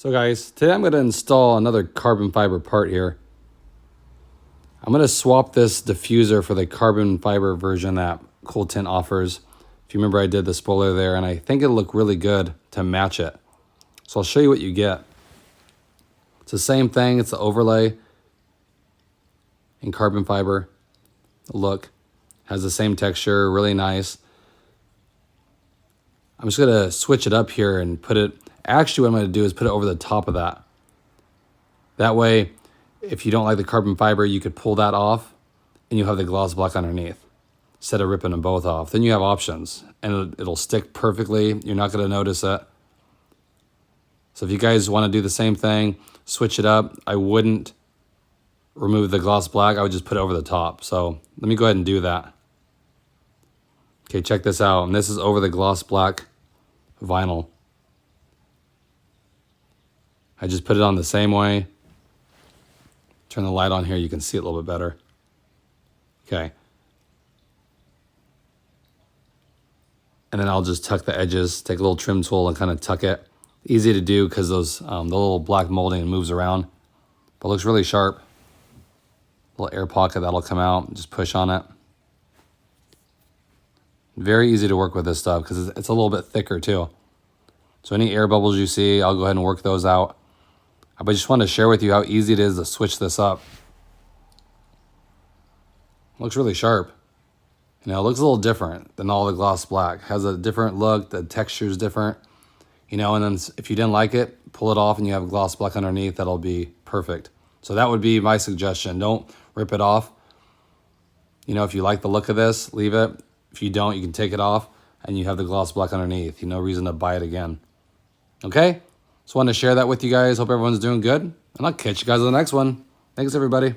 So guys, today I'm going to install another carbon fiber part here. I'm going to swap this diffuser for the carbon fiber version that Cool Tint offers. If you remember, I did the spoiler there, and I think it'll look really good to match it. So I'll show you what you get. It's the same thing. It's the overlay in carbon fiber. Look, has the same texture, really nice. I'm just going to switch it up here and put it, actually what I'm going to do is put it over the top of that. That way, if you don't like the carbon fiber, you could pull that off and you'll have the gloss block underneath instead of ripping them both off. Then you have options and it'll stick perfectly. You're not going to notice it. So if you guys want to do the same thing, switch it up. I wouldn't remove the gloss black. I would just put it over the top. So let me go ahead and do that. Okay, check this out. And this is over the gloss black vinyl. I just put it on the same way. Turn the light on here, you can see it a little bit better. Okay. And then I'll just tuck the edges, take a little trim tool and kind of tuck it. Easy to do because those the little black molding moves around, but it looks really sharp. Little air pocket that'll come out, just push on it. Very easy to work with this stuff because it's a little bit thicker too. So any air bubbles you see, I'll go ahead and work those out. But I just want to share with you how easy it is to switch this up. It looks really sharp. You know, it looks a little different than all the gloss black. It has a different look, the texture is different. You know, and then if you didn't like it, pull it off and you have gloss black underneath, that'll be perfect. So that would be my suggestion. Don't rip it off. You know, if you like the look of this, leave it. If you don't, you can take it off and you have the gloss black underneath. You know, no reason to buy it again. Okay? Just wanted to share that with you guys. Hope everyone's doing good. And I'll catch you guys on the next one. Thanks, everybody.